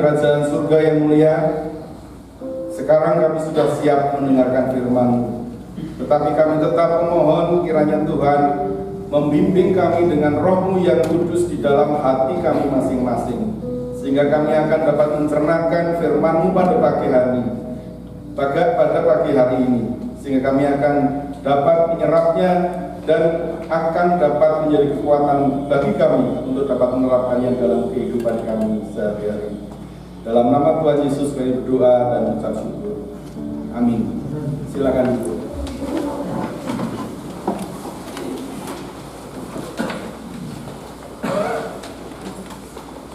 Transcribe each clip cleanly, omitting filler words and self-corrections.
kerajaan surga yang mulia, sekarang kami sudah siap mendengarkan firman-Mu. Tetapi kami tetap memohon kiranya Tuhan membimbing kami dengan Roh-Mu yang kudus di dalam hati kami masing-masing, sehingga kami akan dapat mencernakan firman-Mu pada pagi hari ini, sehingga kami akan dapat menyerapnya dan akan dapat menjadi kekuatan bagi kami untuk dapat menerapkannya dalam kehidupan kami sehari-hari. Dalam nama Tuhan Yesus kami berdoa dan mengucap syukur. Amin. Silakan Ibu.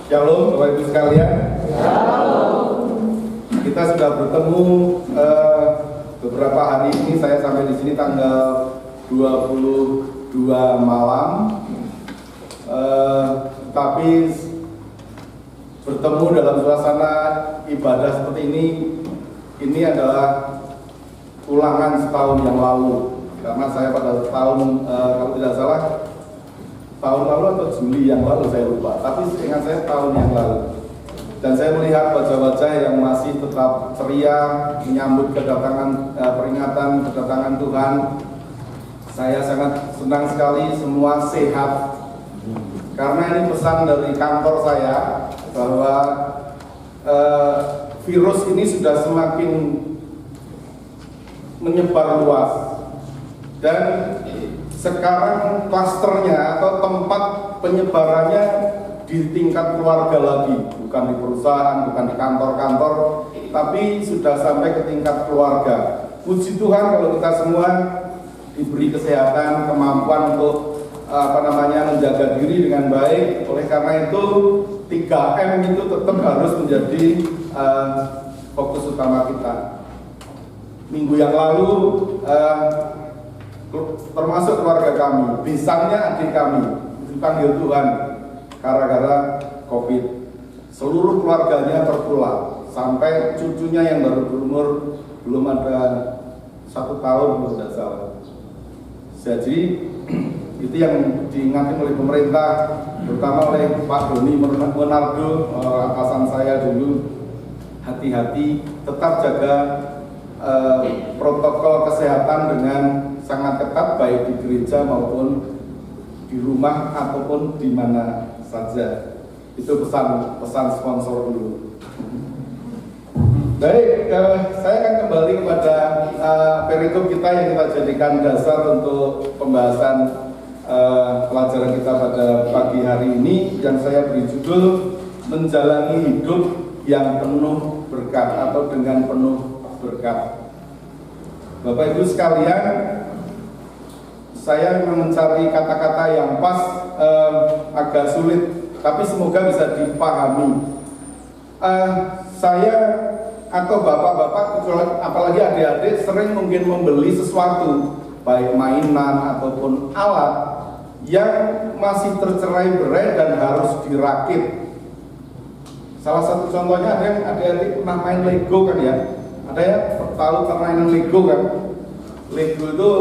Shalom Bapak Ibu sekalian. Shalom. Kita sudah bertemu beberapa hari ini. Saya sampai di sini tanggal 22 malam. Tapi bertemu dalam suasana ibadah seperti ini adalah ulangan setahun yang lalu. Karena saya pada tahun kalau tidak salah tahun lalu atau Juli yang lalu saya lupa, tapi seingat saya tahun yang lalu. Dan saya melihat wajah-wajah yang masih tetap ceria menyambut kedatangan peringatan kedatangan Tuhan. Saya sangat senang sekali semua sehat. Karena ini pesan dari kantor saya bahwa virus ini sudah semakin menyebar luas, dan sekarang klasternya atau tempat penyebarannya di tingkat keluarga lagi, bukan di perusahaan, bukan di kantor-kantor, tapi sudah sampai ke tingkat keluarga. Puji Tuhan kalau kita semua diberi kesehatan, kemampuan untuk menjaga diri dengan baik. Oleh karena itu 3M itu tetap harus menjadi fokus utama kita. Minggu yang lalu termasuk keluarga kami, bisanya adik kami dipanggil Tuhan gara-gara COVID. Seluruh keluarganya tertular, sampai cucunya yang baru berumur belum ada 1 tahun kalau tidak salah. Jadi itu yang diingatkan oleh pemerintah, terutama oleh Pak Doni Monardo, atasan saya dulu. Hati-hati, tetap jaga protokol kesehatan dengan sangat ketat, baik di gereja maupun di rumah ataupun di mana saja. Itu pesan sponsor dulu. Baik, saya akan kembali kepada perikop kita yang kita jadikan dasar untuk pembahasan pelajaran kita pada pagi hari ini, yang saya beri judul menjalani hidup yang penuh berkat atau dengan penuh berkat. Bapak Ibu sekalian, saya mencari kata-kata yang pas, agak sulit, tapi semoga bisa dipahami. Saya atau bapak-bapak, apalagi adik-adik, sering mungkin membeli sesuatu, baik mainan ataupun alat yang masih tercerai-berai dan harus dirakit. Salah satu contohnya, ada yang adik-adik pernah main Lego kan ya? Ada ya tahu permainan Lego kan? Lego itu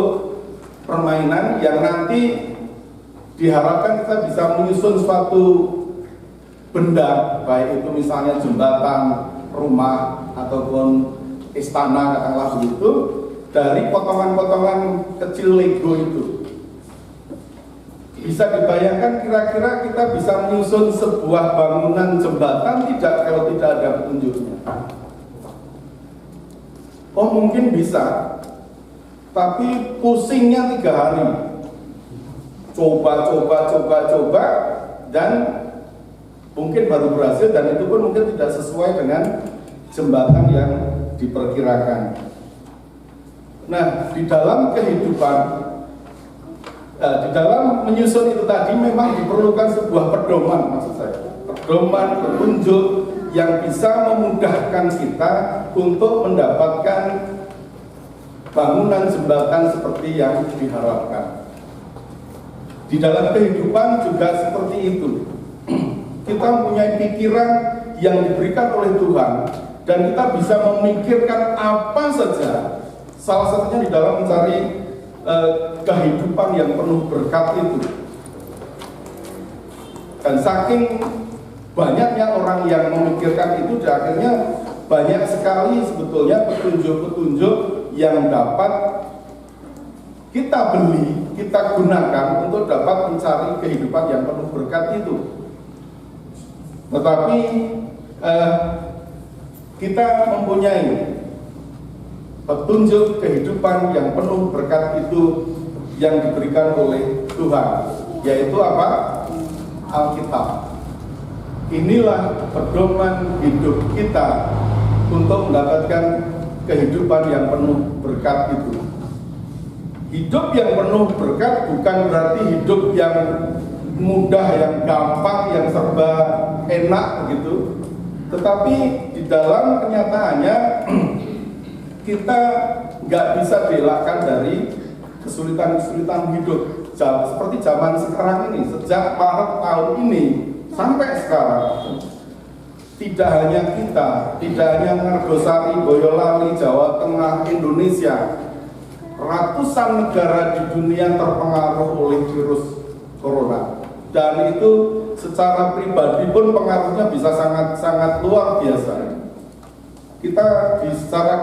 permainan yang nanti diharapkan kita bisa menyusun suatu benda, baik itu misalnya jembatan, rumah, ataupun istana, katakanlah begitu, dari potongan-potongan kecil Lego itu. Bisa dibayangkan kira-kira kita bisa menyusun sebuah bangunan jembatan tidak kalau tidak ada petunjuknya? Oh mungkin bisa, tapi pusingnya 3 hari. Coba, dan mungkin baru berhasil, dan itu pun mungkin tidak sesuai dengan jembatan yang diperkirakan. Nah, di dalam kehidupan, di dalam menyusun itu tadi memang diperlukan sebuah pedoman, maksud saya, pedoman, petunjuk yang bisa memudahkan kita untuk mendapatkan bangunan jembatan seperti yang diharapkan. Di dalam kehidupan juga seperti itu. Kita mempunyai pikiran yang diberikan oleh Tuhan, dan kita bisa memikirkan apa saja, salah satunya di dalam mencari kehidupan yang penuh berkat itu. Dan saking banyaknya orang yang memikirkan itu, dan akhirnya banyak sekali sebetulnya petunjuk-petunjuk yang dapat kita beli, kita gunakan untuk dapat mencari kehidupan yang penuh berkat itu. Tetapi kita mempunyai petunjuk kehidupan yang penuh berkat itu yang diberikan oleh Tuhan, yaitu apa? Alkitab. Inilah pedoman hidup kita untuk mendapatkan kehidupan yang penuh berkat itu. Hidup yang penuh berkat bukan berarti hidup yang mudah, yang gampang, yang serba enak begitu. Tetapi di dalam kenyataannya kita nggak bisa dielakkan dari kesulitan-kesulitan hidup. Seperti zaman sekarang ini, sejak Maret tahun ini sampai sekarang, tidak hanya kita, tidak hanya Ngargosari, Boyolali, Jawa Tengah, Indonesia, ratusan negara di dunia terpengaruh oleh virus corona, dan itu secara pribadi pun pengaruhnya bisa sangat luar biasa. Kita di secara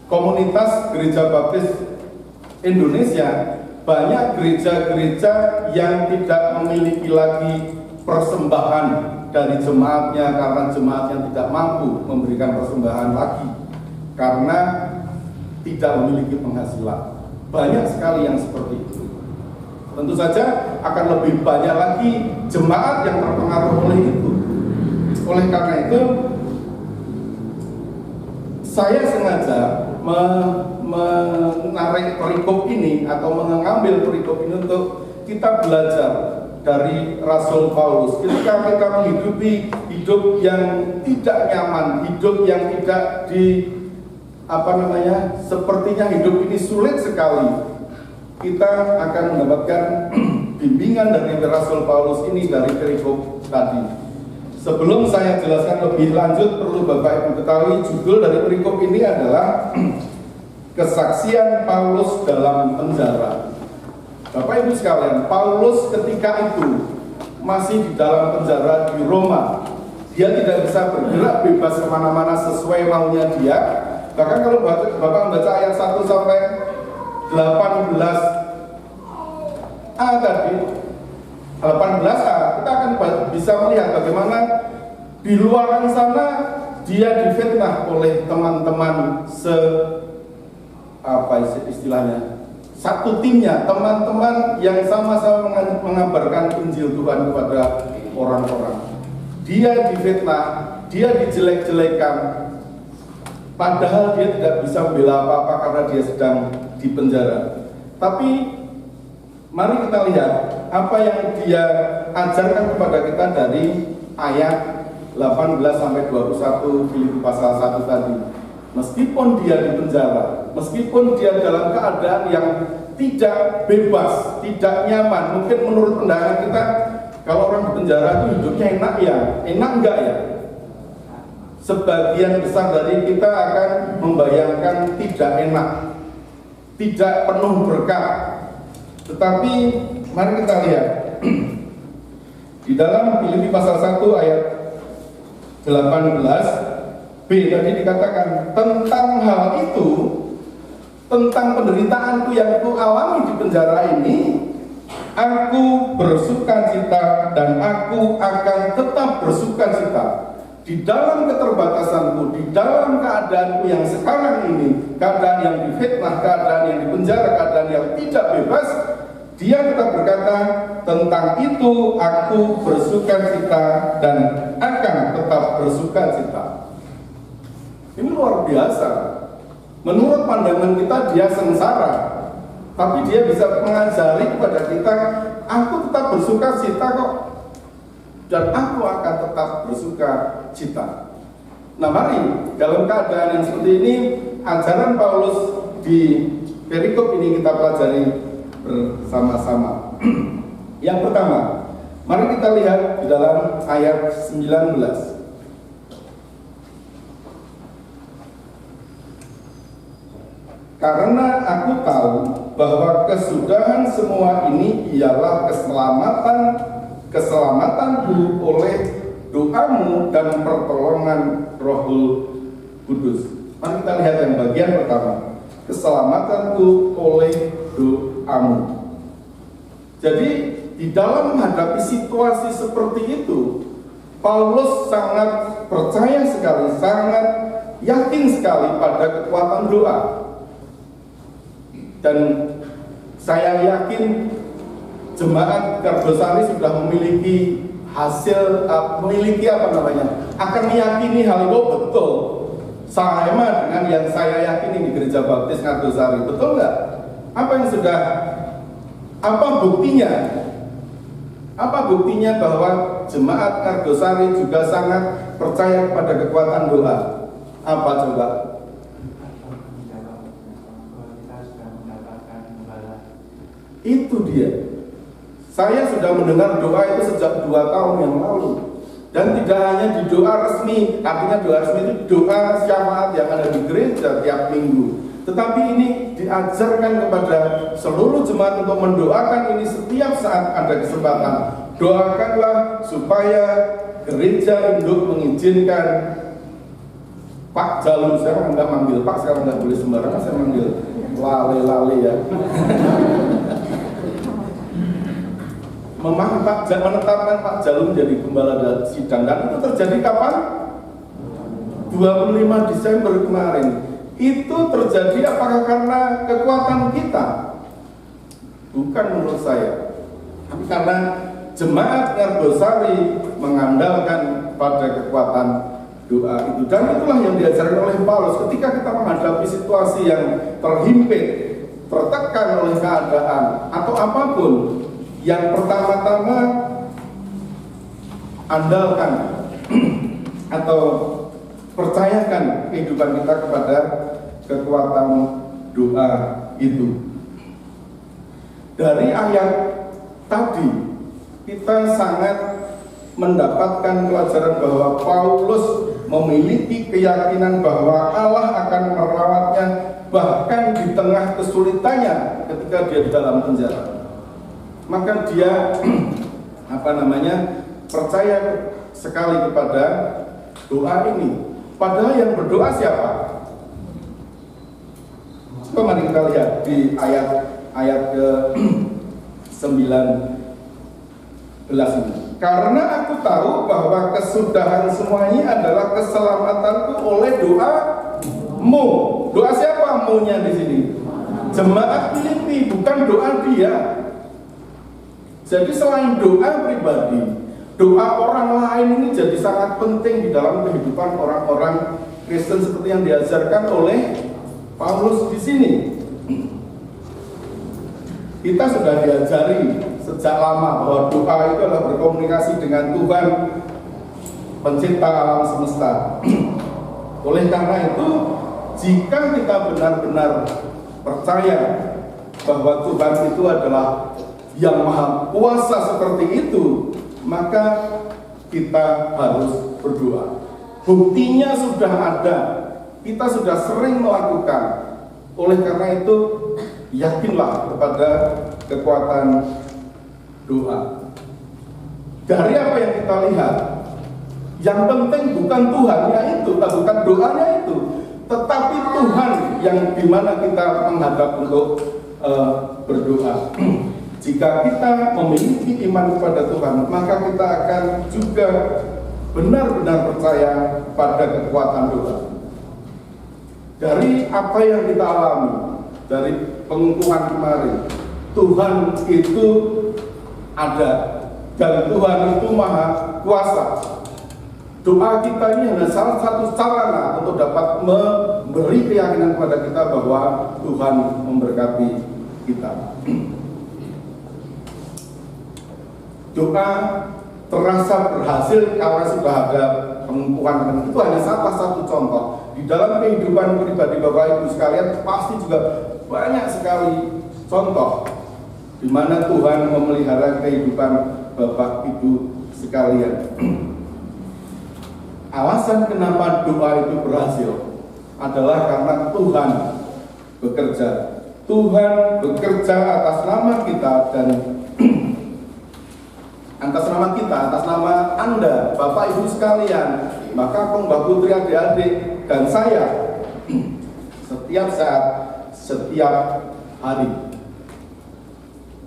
komunitas Gereja Baptis Indonesia, banyak gereja-gereja yang tidak memiliki lagi persembahan dari jemaatnya karena jemaatnya tidak mampu memberikan persembahan lagi karena tidak memiliki penghasilan. Banyak sekali yang seperti itu. Tentu saja akan lebih banyak lagi jemaat yang terpengaruh oleh itu. Oleh karena itu, saya sengaja menarik perikop ini atau mengambil perikop ini untuk kita belajar dari Rasul Paulus. Ketika kita menghidupi hidup yang tidak nyaman, hidup yang tidak sepertinya hidup ini sulit sekali, kita akan mendapatkan bimbingan dari Rasul Paulus ini dari perikop tadi. Sebelum saya jelaskan lebih lanjut, perlu Bapak Ibu ketahui judul dari perikop ini adalah kesaksian Paulus dalam penjara. Bapak Ibu sekalian, Paulus ketika itu masih di dalam penjara di Roma. Dia tidak bisa bergerak bebas kemana-mana sesuai maunya dia. Bahkan kalau Bapak membaca ayat 1 sampai 18a tadi, 18a, kita akan bisa melihat bagaimana di luar sana dia difitnah oleh teman-teman satu timnya, teman-teman yang sama-sama mengabarkan Injil Tuhan kepada orang-orang. Dia difitnah, dia dijelek-jelekan, padahal dia tidak bisa membela apa-apa karena dia sedang di penjara. Tapi mari kita lihat apa yang dia ajarkan kepada kita dari ayat 18 sampai 21 Filipi pasal 1 tadi. Meskipun dia di penjara, meskipun dia dalam keadaan yang tidak bebas, tidak nyaman, mungkin menurut pandangan kita, kalau orang di penjara itu hidupnya enak ya, enak enggak ya? Sebagian besar dari kita akan membayangkan tidak enak, tidak penuh berkat. Tetapi mari kita lihat di dalam Filipi pasal 1 ayat 18b tadi dikatakan tentang hal itu, tentang penderitaanku yang aku alami di penjara ini, aku bersukacita dan aku akan tetap bersukacita di dalam keterbatasanku, di dalam keadaanku yang sekarang ini, keadaan yang difitnah, keadaan yang dipenjara, keadaan yang tidak bebas. Dia tetap berkata, tentang itu aku bersukacita dan akan tetap bersukacita. Ini luar biasa. Menurut pandangan kita dia sengsara, tapi dia bisa mengajari kepada kita, aku tetap bersukacita kok, dan aku akan tetap bersukacita. Nah mari, dalam keadaan yang seperti ini, ajaran Paulus di perikop ini kita pelajari bersama-sama. Yang pertama, mari kita lihat di dalam ayat 19. Karena aku tahu bahwa kesudahan semua ini ialah keselamatanku oleh doamu dan pertolongan Rohul Kudus. Mari kita lihat yang bagian pertama, keselamatanku oleh doamu. Jadi di dalam menghadapi situasi seperti itu, Paulus sangat percaya sekali, sangat yakin sekali pada kekuatan doa. Dan saya yakin jemaat Kardosari sudah memiliki hasil, akan meyakini hal itu betul. Sama dengan yang saya yakini di Gereja Baptis Kardosari, betul nggak? Apa buktinya? Apa buktinya bahwa jemaat Kardosari juga sangat percaya kepada kekuatan doa? Apa coba? Itu dia. Saya sudah mendengar doa itu sejak 2 tahun yang lalu. Dan tidak hanya di doa resmi, artinya doa resmi itu doa syafaat yang ada di gereja tiap minggu. Tetapi ini diajarkan kepada seluruh jemaat untuk mendoakan ini setiap saat ada kesempatan. Doakanlah supaya gereja induk mengizinkan Pak Jalur, saya nggak manggil Pak, sekarang nggak boleh sembarangan, saya manggil lale ya. Menetapkan Pak Jalur menjadi gembala sidang, dan itu terjadi kapan? 25 Desember kemarin. Itu terjadi apakah karena kekuatan kita? Bukan menurut saya, tapi karena jemaat Kardosari mengandalkan pada kekuatan doa itu. Dan itulah yang diajarkan oleh Paulus ketika kita menghadapi situasi yang terhimpit, tertekan oleh keadaan atau apapun. Yang pertama-tama andalkan atau percayakan kehidupan kita kepada kekuatan doa itu. Dari ayat tadi kita sangat mendapatkan pelajaran bahwa Paulus memiliki keyakinan bahwa Allah akan merawatnya bahkan di tengah kesulitannya ketika dia di dalam penjara. Maka dia percaya sekali kepada doa ini. Padahal yang berdoa siapa? Coba mari kita lihat di ayat ke-19 ini. Karena aku tahu bahwa kesudahan semuanya adalah keselamatanku oleh doamu. Doa siapa mu-nya di sini? Jemaat Filipi, bukan doa dia. Jadi selain doa pribadi, doa orang lain ini jadi sangat penting di dalam kehidupan orang-orang Kristen seperti yang diajarkan oleh Paulus di sini. Kita sudah diajari sejak lama bahwa doa itu adalah berkomunikasi dengan Tuhan pencipta alam semesta. Oleh karena itu, jika kita benar-benar percaya bahwa Tuhan itu adalah yang maha kuasa seperti itu, maka kita harus berdoa. Buktinya sudah ada, kita sudah sering melakukan. Oleh karena itu, yakinlah kepada kekuatan doa. Dari apa yang kita lihat, yang penting bukan Tuhannya itu, bukan doanya itu, tetapi Tuhan yang dimana kita menghadap untuk berdoa. Jika kita memiliki iman kepada Tuhan, maka kita akan juga benar-benar percaya pada kekuatan doa. Dari apa yang kita alami, dari pengukuhan kemarin, Tuhan itu ada, dan Tuhan itu maha kuasa. Doa kita ini adalah salah satu sarana untuk dapat memberi keyakinan kepada kita bahwa Tuhan memberkati kita. Doa terasa berhasil karena sudah ada pengukuhan, dan itu hanya salah satu contoh. Di dalam kehidupan pribadi Bapak Ibu sekalian pasti juga banyak sekali contoh di mana Tuhan memelihara kehidupan Bapak Ibu sekalian. Alasan kenapa doa itu berhasil adalah karena Tuhan bekerja. Tuhan bekerja atas nama kita dan atas nama Anda, Bapak Ibu sekalian, maka Mbak Putri, adik-adik, dan saya setiap saat, setiap hari.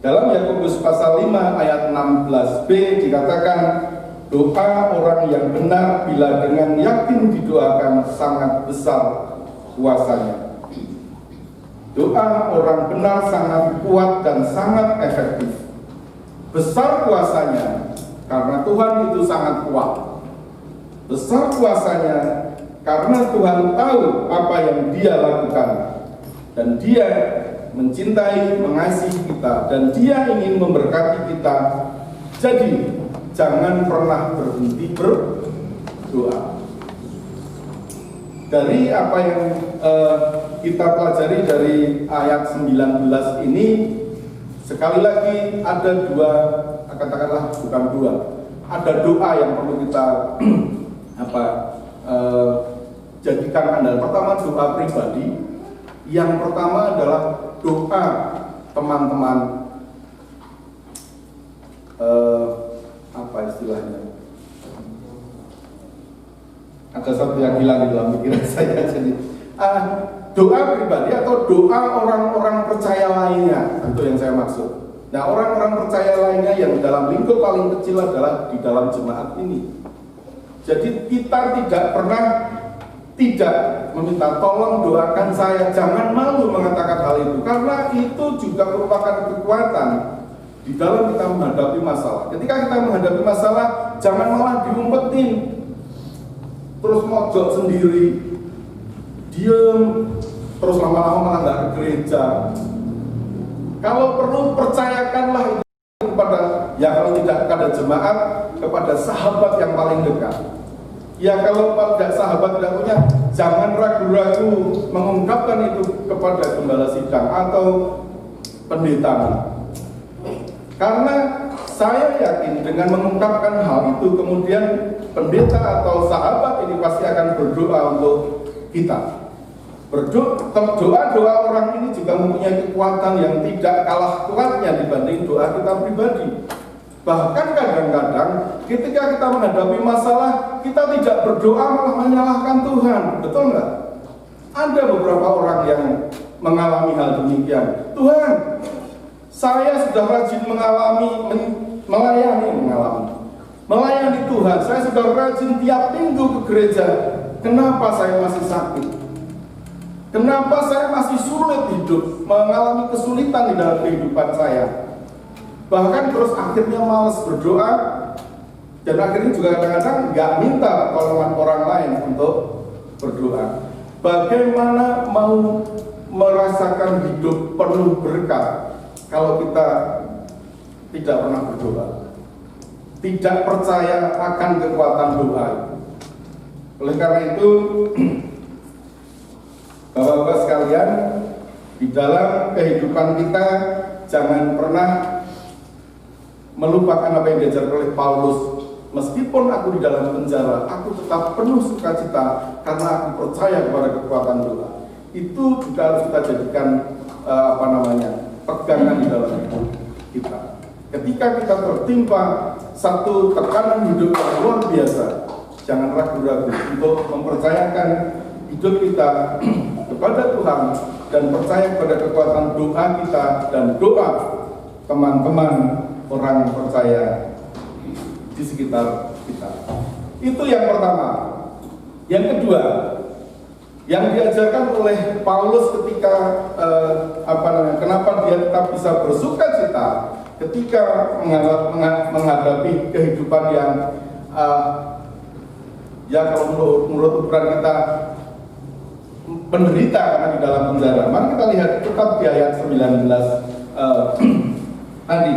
Dalam Yakobus pasal 5 ayat 16b dikatakan, doa orang yang benar bila dengan yakin didoakan sangat besar kuasanya. Doa orang benar sangat kuat dan sangat efektif. Besar kuasanya karena Tuhan itu sangat kuat. Besar kuasanya karena Tuhan tahu apa yang Dia lakukan. Dan Dia mencintai, mengasihi kita, dan Dia ingin memberkati kita. Jadi jangan pernah berhenti berdoa. Dari apa yang kita pelajari dari ayat 19 ini, sekali lagi ada dua, katakanlah bukan dua, ada doa yang perlu kita jadikan andalan. Pertama, doa pribadi. Yang pertama adalah doa teman-teman, apa istilahnya? Ada satu yang hilang di dalam pikiran saya. Jadi doa pribadi atau doa orang-orang percaya lainnya, itu yang saya maksud. Nah, orang-orang percaya lainnya yang dalam lingkup paling kecil adalah di dalam jemaat ini. Jadi kita tidak pernah tidak meminta tolong doakan saya, jangan malu mengatakan hal itu, karena itu juga merupakan kekuatan di dalam kita menghadapi masalah. Ketika kita menghadapi masalah, jangan malah diumpetin, terus mojok sendiri, diem, terus lama-lama malah nggak ke gereja. Kalau perlu percayakanlah itu kepada, ya kalau tidak kepada jemaat, kepada sahabat yang paling dekat. Ya kalau pada sahabat tidak punya, jangan ragu-ragu mengungkapkan itu kepada gembala sidang atau pendeta. Karena saya yakin dengan mengungkapkan hal itu, kemudian pendeta atau sahabat ini pasti akan berdoa untuk kita. Doa orang ini juga mempunyai kekuatan yang tidak kalah kuatnya dibanding doa kita pribadi. Bahkan kadang-kadang ketika kita menghadapi masalah, kita tidak berdoa malah menyalahkan Tuhan. Betul nggak? Ada beberapa orang yang mengalami hal demikian. Tuhan, saya sudah rajin melayani Tuhan. Saya sudah rajin tiap minggu ke gereja. Kenapa saya masih sakit? Kenapa saya masih sulit hidup, mengalami kesulitan di dalam kehidupan saya? Bahkan terus akhirnya malas berdoa, dan akhirnya juga kadang-kadang nggak minta pertolongan orang lain untuk berdoa. Bagaimana mau merasakan hidup penuh berkat kalau kita tidak pernah berdoa, tidak percaya akan kekuatan doa? Oleh karena itu, Bapak-bapak sekalian, di dalam kehidupan kita jangan pernah melupakan apa yang diajarkan oleh Paulus. Meskipun aku di dalam penjara, aku tetap penuh sukacita karena aku percaya kepada kekuatan doa. Itu juga harus kita jadikan pegangan di dalam hidup kita. Ketika kita tertimpa satu tekanan hidup yang luar biasa, jangan ragu-ragu untuk mempercayakan hidup kita kepada Tuhan dan percaya kepada kekuatan doa kita dan doa teman-teman orang percaya di sekitar kita. Itu yang pertama. Yang kedua, yang diajarkan oleh Paulus ketika kenapa dia tetap bisa bersukacita ketika menghadapi kehidupan yang kalau menurut ukuran kita penderita karena di dalam penjara. Mari kita lihat tetap di ayat 19 tadi.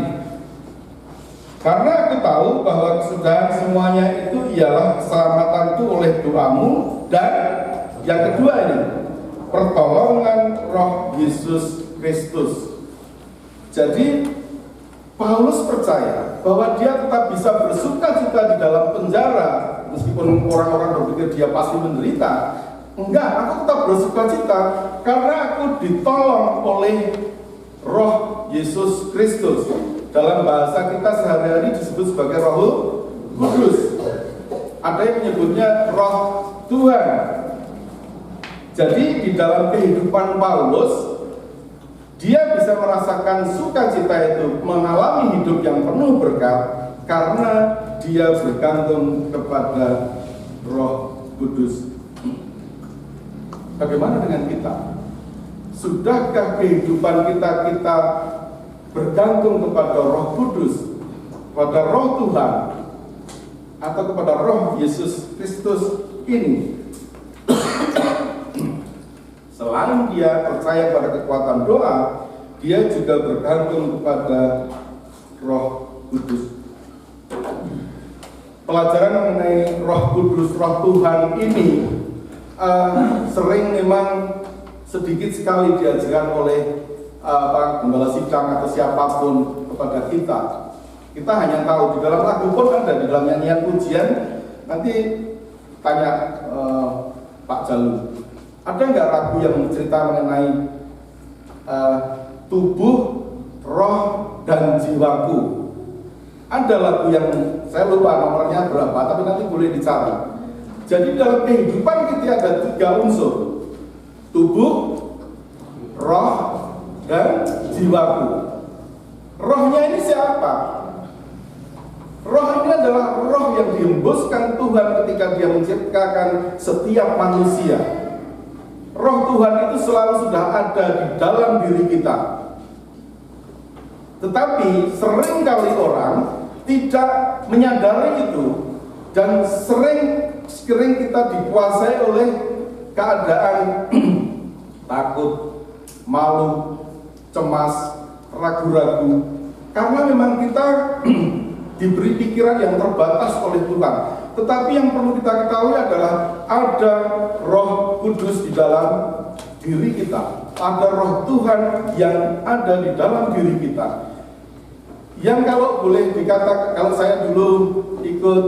Karena aku tahu bahwa kesudahan semuanya itu ialah keselamatan itu oleh doamu, dan yang kedua ini pertolongan Roh Yesus Kristus. Jadi Paulus percaya bahwa dia tetap bisa bersukacita di dalam penjara meskipun orang-orang berpikir dia pasti menderita. Enggak, aku tetap bersukacita karena aku ditolong oleh Roh Yesus Kristus. Dalam bahasa kita sehari-hari disebut sebagai Roh Kudus. Ada yang menyebutnya roh Tuhan. Jadi di dalam kehidupan Paulus, dia bisa merasakan sukacita itu, mengalami hidup yang penuh berkat karena dia bergantung kepada Roh Kudus. Bagaimana dengan kita? Sudahkah kehidupan kita bergantung kepada Roh Kudus, kepada Roh Tuhan, atau kepada Roh Yesus Kristus ini? Selain dia percaya pada kekuatan doa, dia juga bergantung kepada Roh Kudus. Pelajaran mengenai Roh Kudus, Roh Tuhan ini sering memang sedikit sekali diajarkan oleh gembala sidang atau siapapun kepada kita. Kita hanya tahu di dalam lagu pun ada, di dalam nyanyian pujian. Nanti tanya Pak Jalu, ada nggak lagu yang cerita mengenai tubuh, roh, dan jiwaku? Ada lagu yang saya lupa nomornya berapa, tapi nanti boleh dicari. Jadi dalam kehidupan kita ada 3 unsur: tubuh, roh, dan jiwaku. Rohnya ini siapa? Roh ini adalah roh yang dihembuskan Tuhan ketika dia menciptakan setiap manusia. Roh Tuhan itu selalu sudah ada di dalam diri kita. Tetapi seringkali orang tidak menyadari itu, dan sering kita dikuasai oleh keadaan takut, malu, cemas, ragu-ragu, karena memang kita diberi pikiran yang terbatas oleh Tuhan. Tetapi yang perlu kita ketahui adalah ada Roh Kudus di dalam diri kita, ada Roh Tuhan yang ada di dalam diri kita. Yang kalau boleh dikatakan, kalau saya dulu ikut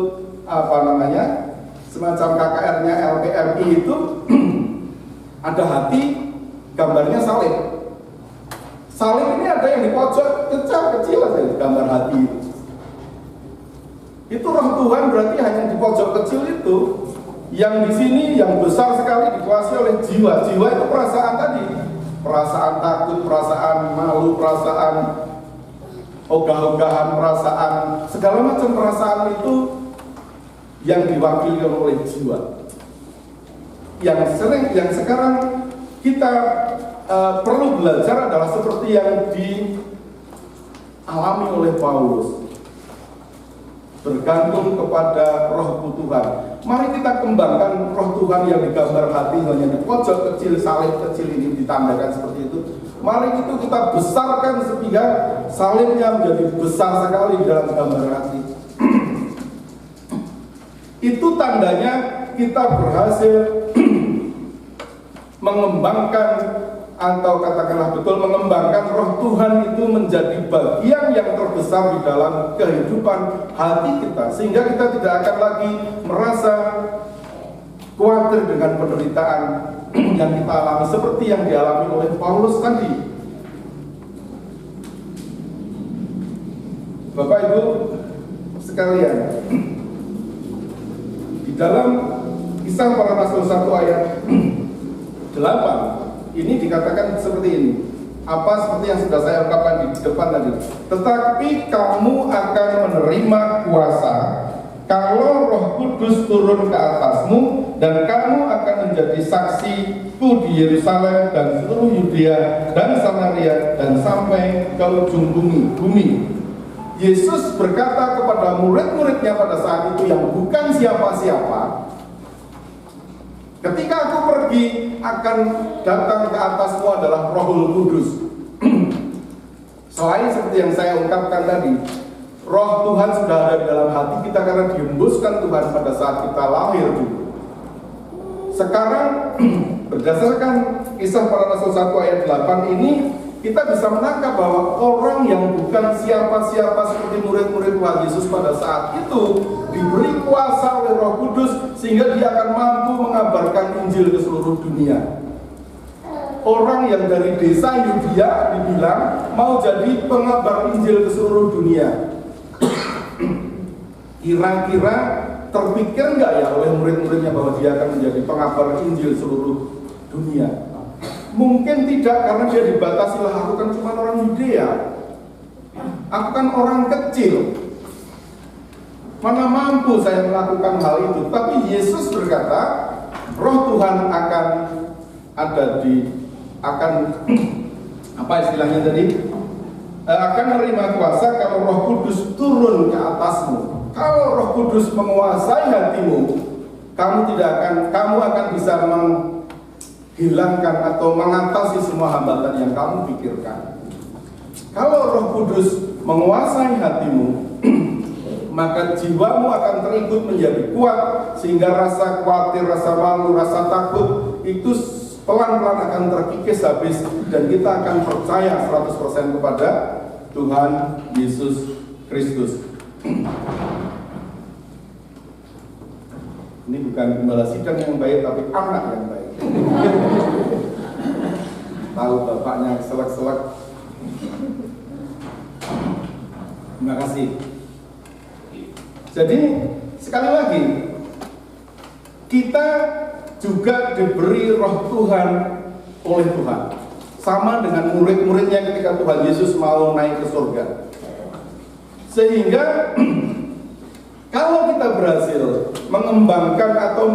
semacam KKR-nya LPMI itu ada hati, gambarnya salib. Salib ini ada yang di pojok kecil aja gambar hati itu. Itu Roh Tuhan berarti hanya di pojok kecil itu. Yang di sini yang besar sekali dikuasai oleh jiwa. Jiwa itu perasaan tadi, perasaan takut, perasaan malu, perasaan ogah-ogahan, perasaan segala macam perasaan itu yang diwakili oleh jiwa. Yang sekarang kita perlu belajar adalah seperti yang dialami oleh Paulus, bergantung kepada Roh Tuhan. Mari kita kembangkan Roh Tuhan yang digambar hati, hanya di pojok kecil, salib kecil ini ditandakan seperti itu. Mari itu kita besarkan sehingga salibnya menjadi besar sekali di dalam gambar hati. Itu tandanya kita berhasil mengembangkan, atau katakanlah betul mengembangkan Roh Tuhan itu menjadi bagian yang terbesar di dalam kehidupan hati kita, sehingga kita tidak akan lagi merasa khawatir dengan penderitaan yang kita alami seperti yang dialami oleh Paulus tadi. Bapak Ibu sekalian, di dalam Kisah Para Rasul 1 ayat 8 ini dikatakan seperti ini. Apa seperti yang sudah saya ungkapkan di depan tadi. Tetapi kamu akan menerima kuasa kalau Roh Kudus turun ke atasmu, dan kamu akan menjadi saksiku di Yerusalem dan seluruh Yudea dan Samaria dan sampai ke ujung bumi. Yesus berkata kepada murid-muridnya pada saat itu yang bukan siapa-siapa, ketika aku pergi akan datang ke atasmu adalah Roh Kudus. Selain seperti yang saya ungkapkan tadi, Roh Tuhan sudah ada di dalam hati kita karena dihembuskan Tuhan pada saat kita lahir dulu. Sekarang berdasarkan Kisah Para Rasul 1 ayat 8 ini, kita bisa menangkap bahwa orang yang bukan siapa-siapa seperti murid-murid Tuhan Yesus pada saat itu diberi kuasa oleh Roh Kudus sehingga dia akan mampu mengabarkan Injil ke seluruh dunia. Orang yang dari desa Yudea dibilang mau jadi pengabar Injil ke seluruh dunia. Kira-kira terpikir nggak ya oleh murid-muridnya bahwa dia akan menjadi pengabar Injil seluruh dunia? Mungkin tidak, karena dia dibatasi, lah aku kan cuma orang Yudea, aku kan orang kecil, mana mampu saya melakukan hal itu. Tapi Yesus berkata, Roh Tuhan akan apa istilahnya tadi? Akan menerima kuasa kalau Roh Kudus turun ke atasmu. Kalau Roh Kudus menguasai hatimu, kamu akan bisa menghilangkan atau mengatasi semua hambatan yang kamu pikirkan. Kalau Roh Kudus menguasai hatimu, maka jiwamu akan terikut menjadi kuat, sehingga rasa khawatir, rasa malu, rasa takut itu pelan-pelan akan terkikis habis, dan kita akan percaya 100% kepada Tuhan Yesus Kristus. Ini bukan gembala sidang yang baik, tapi anak yang baik. Tahu bapaknya selek-selek. Terima kasih. Jadi sekali lagi, kita juga diberi Roh Tuhan oleh Tuhan, sama dengan murid-muridnya ketika Tuhan Yesus mau naik ke surga. Sehingga kalau kita berhasil mengembangkan atau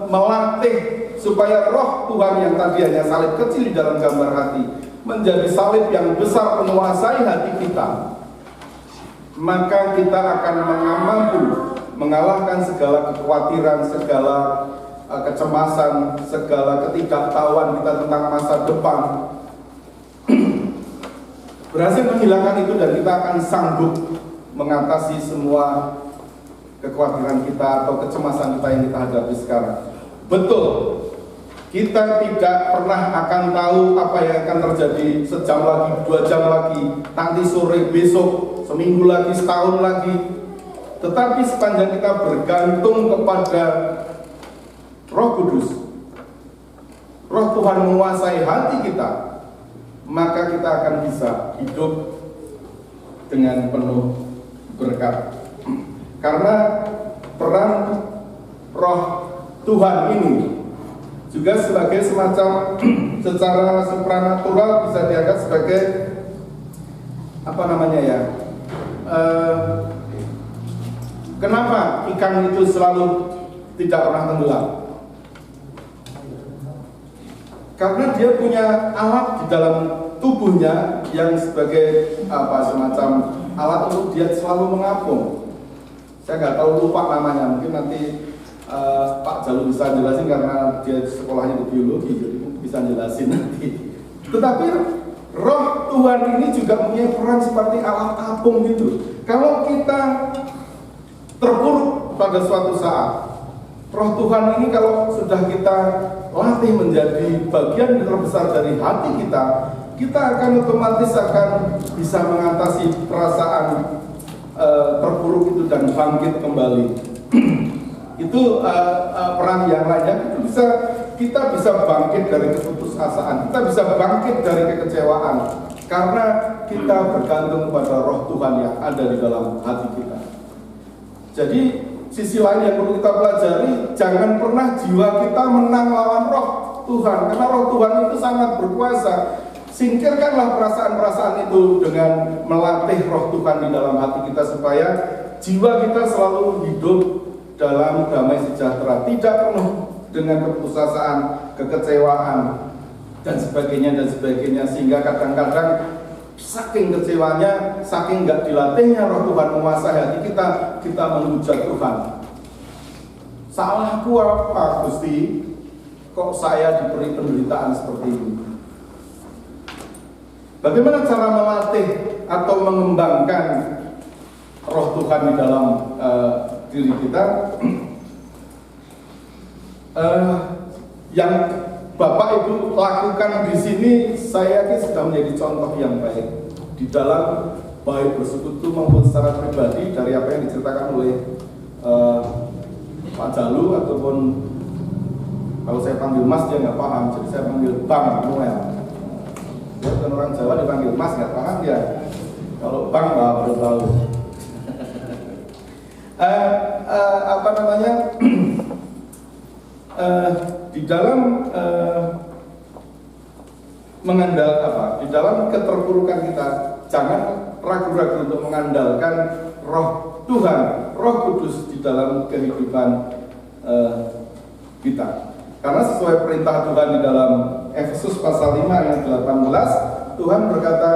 melatih supaya Roh Tuhan yang tadi hanya salib kecil di dalam gambar hati menjadi salib yang besar menguasai hati kita, maka kita akan mampu mengalahkan segala kekhawatiran, segala kecemasan, segala ketidaktahuan kita tentang masa depan. Berhasil menghilangkan itu, dan kita akan sanggup mengatasi semua kekhawatiran kita atau kecemasan kita yang kita hadapi sekarang. Betul, kita tidak pernah akan tahu apa yang akan terjadi sejam lagi, 2 jam lagi, nanti sore, besok, seminggu lagi, setahun lagi. Tetapi sepanjang kita bergantung kepada Roh Kudus, Roh Tuhan menguasai hati kita, maka kita akan bisa hidup dengan penuh berkat. Karena peran Roh Tuhan ini juga sebagai semacam secara supranatural bisa dianggap sebagai apa namanya ya? Kenapa ikan itu selalu tidak pernah tenggelam? Karena dia punya alat di dalam tubuhnya yang sebagai semacam alat untuk dia selalu mengapung. Saya nggak tahu, lupa namanya, mungkin nanti Pak Jalu bisa jelasin karena dia sekolahnya di biologi, jadi bisa jelasin nanti. Tetapi Roh Tuhan ini juga punya peran seperti alat apung gitu. Kalau kita terpuruk pada suatu saat, Roh Tuhan ini kalau sudah kita latih menjadi bagian terbesar dari hati kita, kita akan otomatis akan bisa mengatasi perasaan terpuruk itu dan bangkit kembali. Itu peran yang lainnya. Itu kita bisa bangkit dari keputusasaan, kita bisa bangkit dari kekecewaan, karena kita bergantung pada Roh Tuhan yang ada di dalam hati kita. Jadi sisi lain yang perlu kita pelajari, jangan pernah jiwa kita menang lawan Roh Tuhan, karena Roh Tuhan itu sangat berkuasa. Singkirkanlah perasaan-perasaan itu dengan melatih Roh Tuhan di dalam hati kita, supaya jiwa kita selalu hidup dalam damai sejahtera, tidak penuh dengan keputusasaan, kekecewaan, dan sebagainya, sehingga kadang-kadang saking kecewanya, saking nggak dilatihnya Roh Tuhan menguasai hati kita, kita menghujat Tuhan. Salahku apa, Gusti? Kok saya diberi penderitaan seperti ini? Bagaimana cara melatih atau mengembangkan Roh Tuhan di dalam diri kita? Yang Bapak Ibu lakukan di sini, saya yakin sudah menjadi contoh yang baik di dalam baik bersekutu maupun secara pribadi, dari apa yang diceritakan oleh Pak Jalu, ataupun kalau saya panggil Mas dia nggak paham, jadi saya panggil Bang Noel. Dia bukan orang Jawa, dipanggil Mas nggak paham dia. Kalau Bang baru tahu. apa namanya di dalam di dalam keterpurukan kita, jangan ragu-ragu untuk mengandalkan Roh Tuhan, Roh Kudus di dalam kehidupan kita. Karena sesuai perintah Tuhan di dalam Efesus pasal 5 ayat 18, Tuhan berkata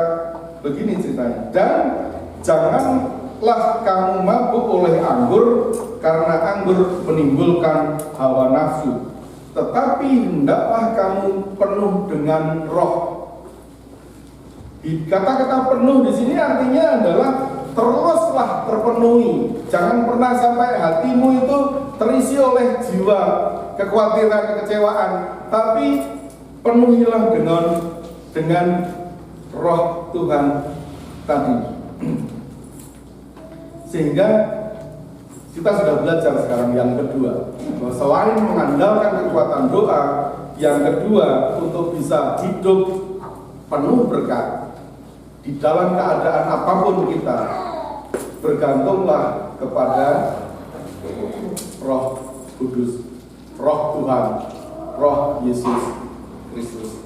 begini ceritanya, dan janganlah kamu mabuk oleh anggur, karena anggur menimbulkan hawa nafsu, tetapi hendaklah kamu penuh dengan Roh. Kata-kata penuh di sini artinya adalah teruslah terpenuhi. Jangan pernah sampai hatimu itu terisi oleh jiwa kekhawatiran, kekecewaan, tapi penuhilah dengan Roh Tuhan tadi. Sehingga kita sudah belajar sekarang yang kedua, bahwa selain mengandalkan kekuatan doa, yang kedua untuk bisa hidup penuh berkat di dalam keadaan apapun kita, bergantunglah kepada Roh Kudus, Roh Tuhan, Roh Yesus Kristus.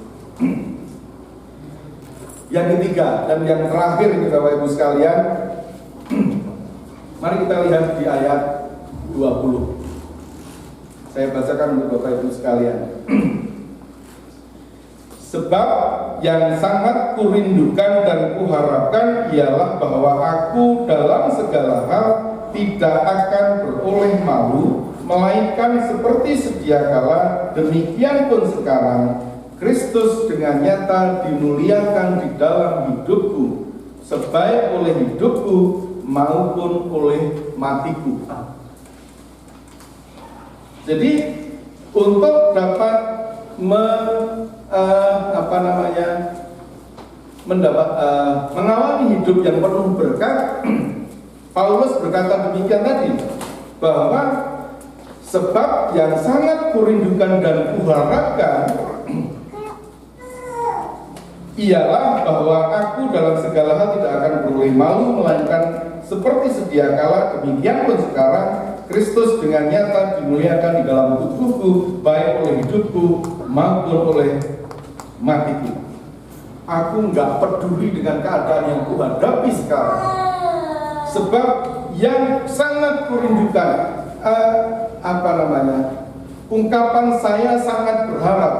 Yang ketiga dan yang terakhir, Bapak Ibu sekalian, mari kita lihat di ayat 20. Saya bacakan untuk Bapak Ibu sekalian. Sebab yang sangat kurindukan dan kuharapkan ialah bahwa aku dalam segala hal tidak akan beroleh malu, melainkan seperti sedia kala, demikian pun sekarang Kristus dengan nyata dimuliakan di dalam hidupku, sebaik oleh hidupku maupun oleh matiku. Jadi untuk dapat mengawali hidup yang penuh berkat, Paulus berkata demikian tadi, bahwa sebab yang sangat kurindukan dan kuharapkan ialah bahwa aku dalam segala hal tidak akan beroleh malu, melainkan seperti sedia kala, demikian pun sekarang Kristus dengan nyata dimuliakan di dalam tubuhku, baik oleh hidupku maupun oleh matiku. Aku nggak peduli dengan keadaan yang kuhadapi sekarang, sebab yang sangat kurindukan, ungkapan saya sangat berharap,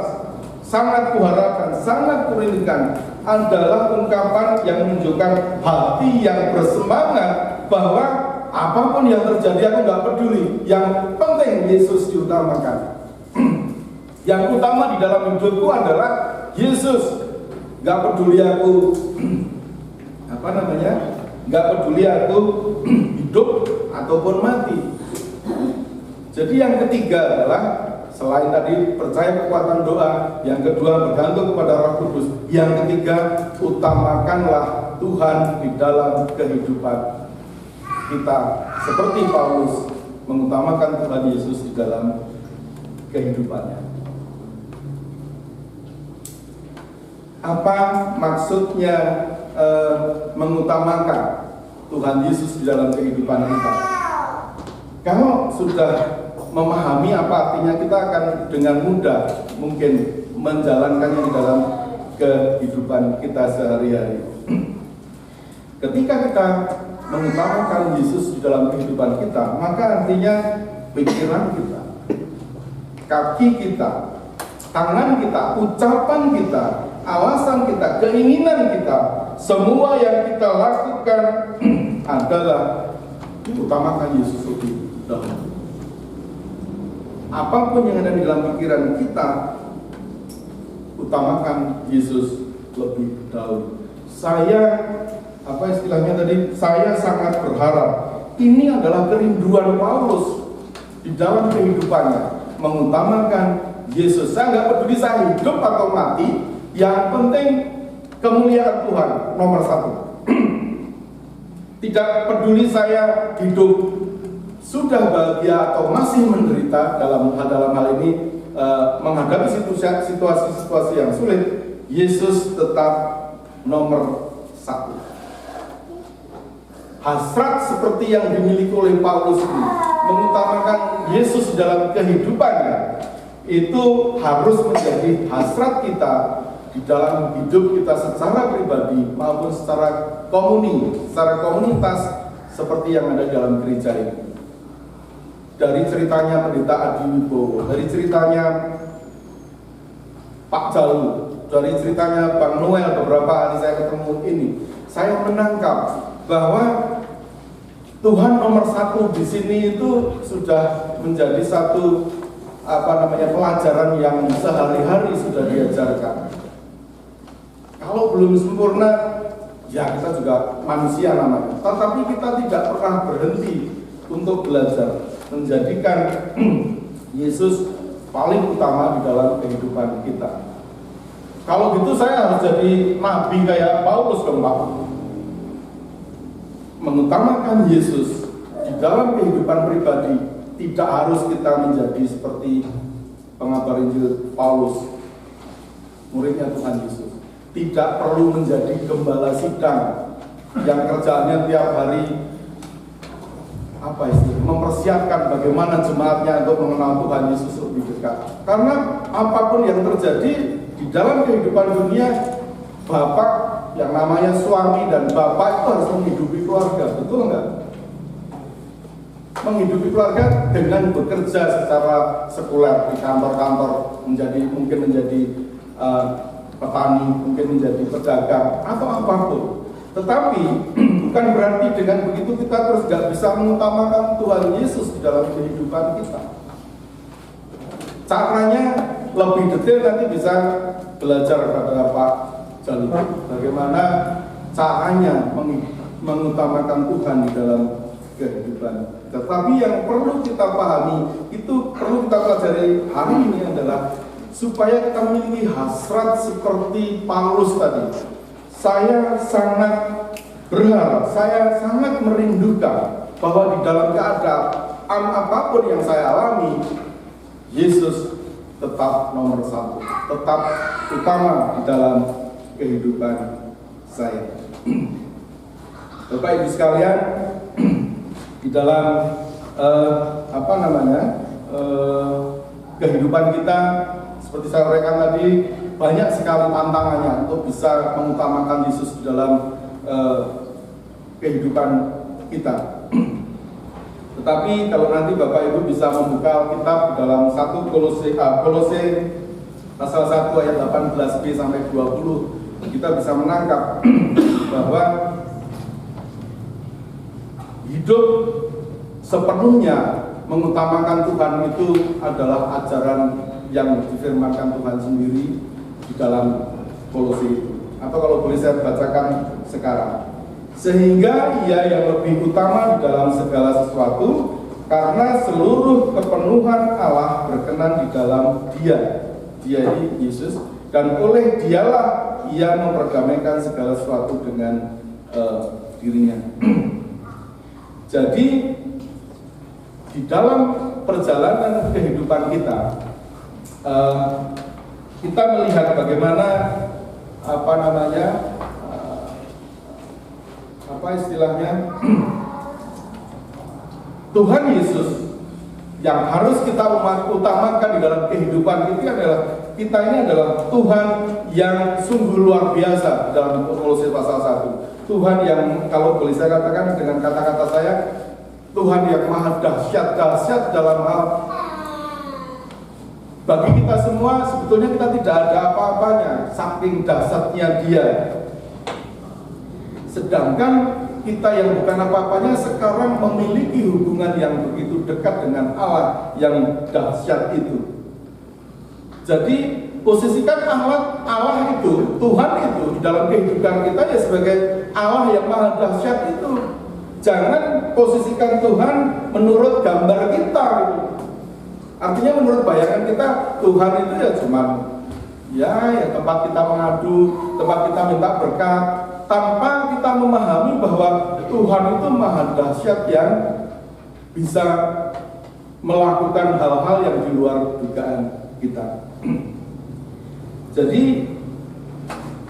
sangat kuharapkan, sangat kurindukan adalah ungkapan yang menunjukkan hati yang bersemangat bahwa apapun yang terjadi aku nggak peduli, yang penting Yesus diutamakan. Yang utama di dalam hidupku adalah Yesus. Nggak peduli aku nggak peduli aku hidup ataupun mati. Jadi yang ketiga adalah selain tadi percaya kekuatan doa, yang kedua bergantung kepada Roh Kudus, yang ketiga utamakanlah Tuhan di dalam kehidupan kita, seperti Paulus mengutamakan Tuhan Yesus di dalam kehidupannya. Apa maksudnya mengutamakan Tuhan Yesus di dalam kehidupan kita? Kalau sudah memahami apa artinya, kita akan dengan mudah mungkin menjalankannya di dalam kehidupan kita sehari-hari. Ketika kita mengutamakan Yesus di dalam kehidupan kita, maka artinya pikiran kita, kaki kita, tangan kita, ucapan kita, alasan kita, keinginan kita, semua yang kita lakukan adalah utamakan Yesus lebih dahulu. Apapun yang ada di dalam pikiran kita, utamakan Yesus lebih dahulu. Saya, saya sangat berharap. Ini adalah kerinduan Paulus di dalam kehidupannya, mengutamakan Yesus. Saya nggak peduli saya hidup atau mati, yang penting kemuliaan Tuhan nomor satu. Tidak peduli saya hidup sudah bahagia atau masih menderita dalam hal ini, menghadapi situasi-situasi yang sulit, Yesus tetap nomor satu. Hasrat seperti yang dimiliki oleh Paulus ini mengutamakan Yesus dalam kehidupannya, itu harus menjadi hasrat kita di dalam hidup kita secara pribadi maupun secara komunitas seperti yang ada dalam gereja ini. Dari ceritanya Pendeta Adi Wibowo, dari ceritanya Pak Jalu, dari ceritanya Bang Noel beberapa hari saya ketemu ini, saya menangkap bahwa Tuhan nomor satu di sini itu sudah menjadi satu pelajaran yang sehari-hari sudah diajarkan. Kalau belum sempurna, ya kita juga manusia namanya. Tetapi kita tidak pernah berhenti untuk belajar menjadikan Yesus paling utama di dalam kehidupan kita. Kalau gitu saya harus jadi nabi kayak Paulus dong, Pak. Mengutamakan Yesus di dalam kehidupan pribadi, tidak harus kita menjadi seperti pengabar Injil Paulus, muridnya Tuhan Yesus. Tidak perlu menjadi gembala sidang yang kerjaannya tiap hari mempersiapkan bagaimana jemaatnya untuk mengenal Tuhan Yesus lebih dekat. Karena apapun yang terjadi di dalam kehidupan dunia, bapak yang namanya suami dan bapak itu harus menghidupi keluarga, betul nggak? Menghidupi keluarga dengan bekerja secara sekuler di kantor-kantor, mungkin menjadi petani, mungkin menjadi pedagang atau apapun. Tetapi bukan berarti dengan begitu kita terus nggak bisa mengutamakan Tuhan Yesus di dalam kehidupan kita. Caranya lebih detail nanti bisa belajar pada Pak Jalu bagaimana caranya mengutamakan Tuhan di dalam kehidupan. Tetapi yang perlu kita pahami, itu perlu kita pelajari hari ini adalah supaya kita memiliki hasrat seperti Paulus tadi. Saya sangat berharap, saya sangat merindukan bahwa di dalam keadaan apapun yang saya alami, Yesus tetap nomor satu, tetap utama di dalam kehidupan saya. Bapak Ibu sekalian, di dalam kehidupan kita, seperti saya uraikan tadi, banyak sekali tantangannya untuk bisa mengutamakan Yesus di dalam kehidupan kita. Tetapi kalau nanti Bapak Ibu bisa membuka kitab dalam 1 Kolose pasal 1 ayat 18b sampai 20, kita bisa menangkap bahwa hidup sepenuhnya mengutamakan Tuhan itu adalah ajaran yang difirmankan Tuhan sendiri di dalam Kolose itu. Atau kalau boleh saya bacakan sekarang. Sehingga ia yang lebih utama di dalam segala sesuatu, karena seluruh kepenuhan Allah berkenan di dalam Dia Yesus, dan oleh Dialah ia memperdamaikan segala sesuatu dengan dirinya. Jadi di dalam perjalanan kehidupan kita, kita melihat bagaimana Tuhan Yesus yang harus kita utamakan di dalam kehidupan kita ini adalah Tuhan yang sungguh luar biasa dalam Kolose pasal 1. Tuhan yang, kalau boleh saya katakan dengan kata-kata saya, Tuhan yang maha dahsyat dalam hal bagi kita semua. Sebetulnya kita tidak ada apa-apanya, saking dahsyatnya Dia. Sedangkan kita yang bukan apa-apanya sekarang memiliki hubungan yang begitu dekat dengan Allah yang dahsyat itu. Jadi posisikan Allah itu, Tuhan itu di dalam kehidupan kita ya sebagai Allah yang maha dahsyat itu. Jangan posisikan Tuhan menurut gambar kita. Artinya menurut bayangan kita, Tuhan itu ya cuman ya tempat kita mengadu, tempat kita minta berkat, tanpa kita memahami bahwa Tuhan itu maha dahsyat yang bisa melakukan hal-hal yang di luar dugaan kita. Jadi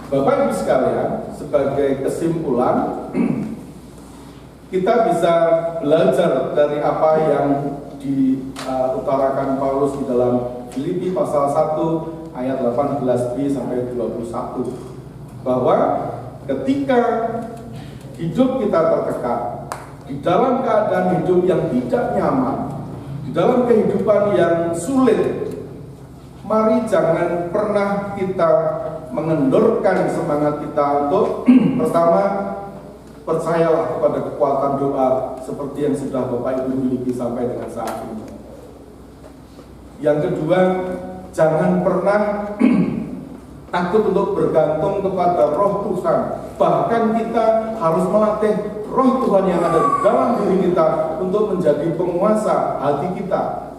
Bapak Ibu sekalian, sebagai kesimpulan, kita bisa belajar dari apa yang diutarakan Paulus di dalam Filipi pasal 1 ayat 18b sampai 21, bahwa ketika hidup kita tertekan, di dalam keadaan hidup yang tidak nyaman, di dalam kehidupan yang sulit, mari jangan pernah kita mengendorkan semangat kita untuk pertama, percayalah kepada kekuatan doa seperti yang sudah Bapak Ibu miliki sampai dengan saat ini. Yang kedua, jangan pernah takut untuk bergantung kepada roh Tuhan. Bahkan kita harus melatih roh Tuhan yang ada di dalam diri kita untuk menjadi penguasa hati kita,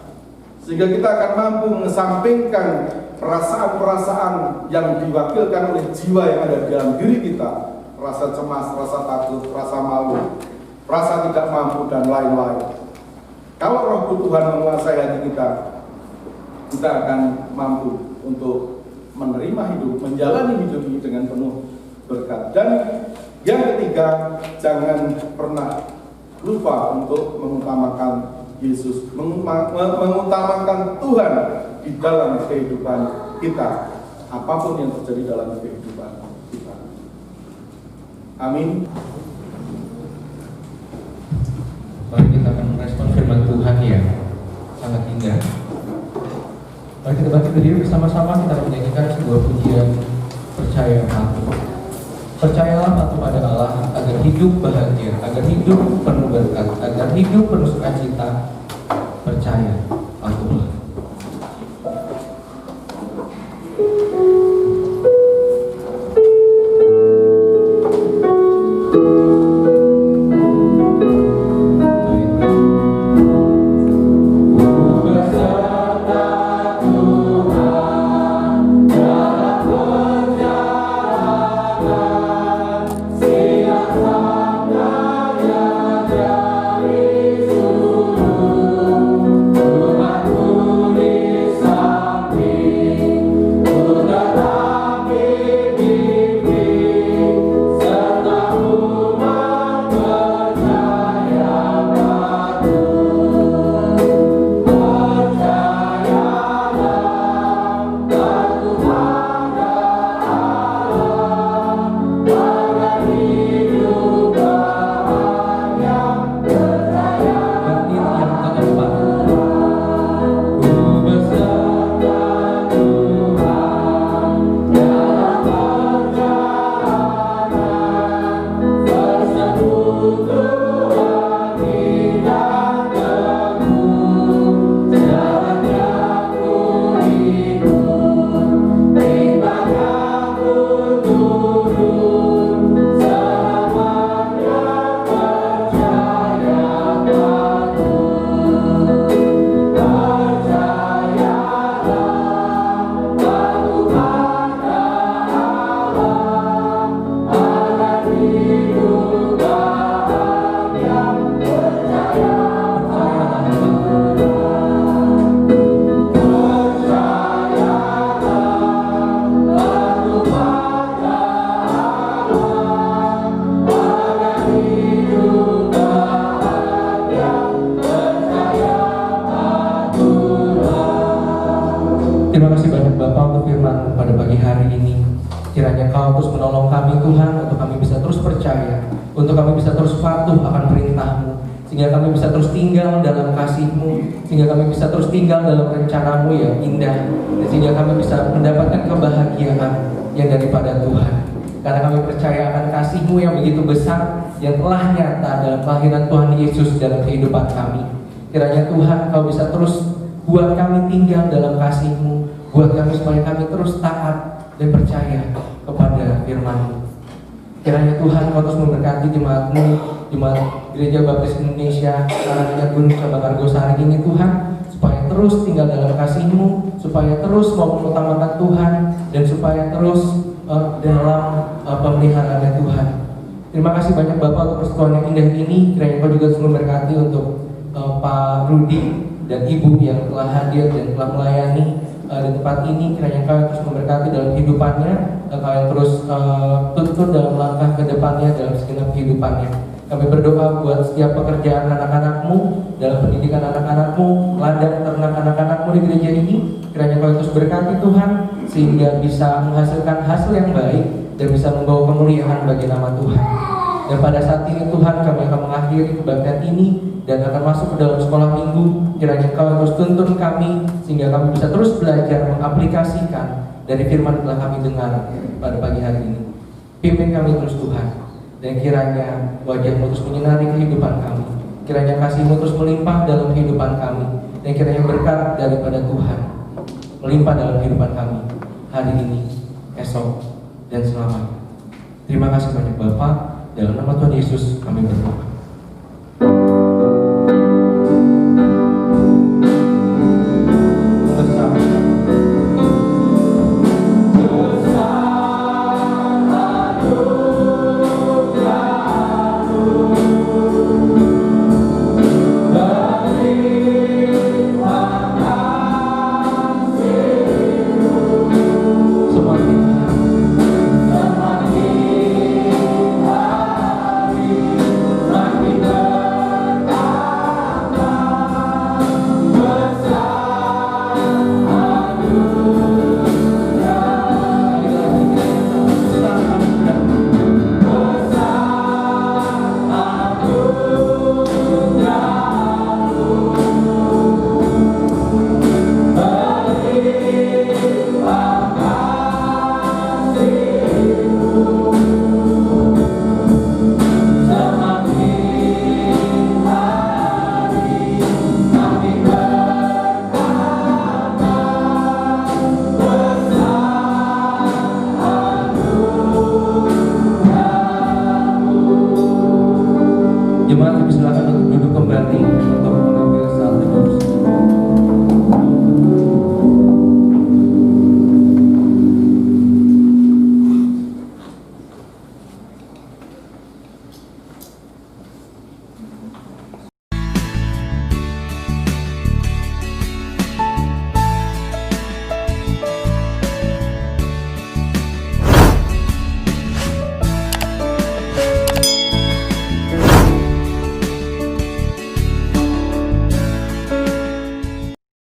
sehingga kita akan mampu mengesampingkan perasaan-perasaan yang diwakilkan oleh jiwa yang ada di dalam diri kita, rasa cemas, rasa takut, rasa malu, rasa tidak mampu, dan lain-lain. Kalau roh Tuhan menguasai hati kita, kita akan mampu untuk menerima hidup, menjalani hidup ini dengan penuh berkat. Dan yang ketiga, jangan pernah lupa untuk mengutamakan Yesus, mengutamakan Tuhan di dalam kehidupan kita, apapun yang terjadi dalam kehidupan kita. Amin. Mari kita akan merespon firman Tuhan yang sangat indah. Mari kita bangkit berdiri bersama-sama, kita menyanyikan sebuah pujian percaya patuh. Percayalah patuh pada Allah agar hidup bahagia, agar hidup penuh berkat, agar hidup penuh sukacita. Percaya, patuhlah. Terima kasih banyak Bapak untuk firman pada pagi hari ini. Kiranya Kau terus menolong kami Tuhan, untuk kami bisa terus percaya, untuk kami bisa terus patuh akan perintah-Mu, sehingga kami bisa terus tinggal dalam kasih-Mu, sehingga kami bisa terus tinggal dalam rencana-Mu yang indah, dan sehingga kami bisa mendapatkan kebahagiaan yang daripada Tuhan. Karena kami percaya akan kasih-Mu yang begitu besar, yang telah nyata dalam kelahiran Tuhan Yesus dalam kehidupan kami. Kiranya Tuhan Kau bisa terus buat kami tinggal dalam kasih-Mu, buat kami supaya kami terus taat dan percaya kepada firman-Mu. Kiranya Tuhan Kau terus memberkati jemaat-Mu, jemaat Gereja Baptis Indonesia Karanganyar Gunung Cabang Argosari ini Tuhan, supaya terus tinggal dalam kasih-Mu, supaya terus mau mengutamakan Tuhan, dan supaya terus dalam pemeliharaan Tuhan. Terima kasih banyak Bapak untuk persekutuan yang indah ini. Kiranya Kau juga terus memberkati untuk Pak Rudi dan Ibu yang telah hadir dan telah melayani di tempat ini. Kiranya Kau terus memberkati dalam kehidupannya, Kau yang terus tuntun dalam langkah ke depannya dalam segenap kehidupannya. Kami berdoa buat setiap pekerjaan anak-anak-Mu, dalam pendidikan anak-anak-Mu, ladang ternak anak-anak-Mu di gereja ini. Kiranya Kau terus berkati Tuhan, sehingga bisa menghasilkan hasil yang baik dan bisa membawa kemuliaan bagi nama Tuhan. Dan pada saat ini Tuhan, kami akan mengakhiri kebaktian ini dan akan masuk ke dalam sekolah minggu. Kiranya Kau terus tuntun kami, sehingga kami bisa terus belajar mengaplikasikan dari firman yang telah kami dengar pada pagi hari ini. Pimpin kami terus Tuhan, dan kiranya wajah-Mu terus menyinari kehidupan kami. Kiranya kasih-Mu terus melimpah dalam kehidupan kami, dan kiranya berkat daripada Tuhan melimpah dalam kehidupan kami hari ini, esok, dan selamanya. Terima kasih banyak Bapa. Dalam nama Tuhan Yesus kami berdoa.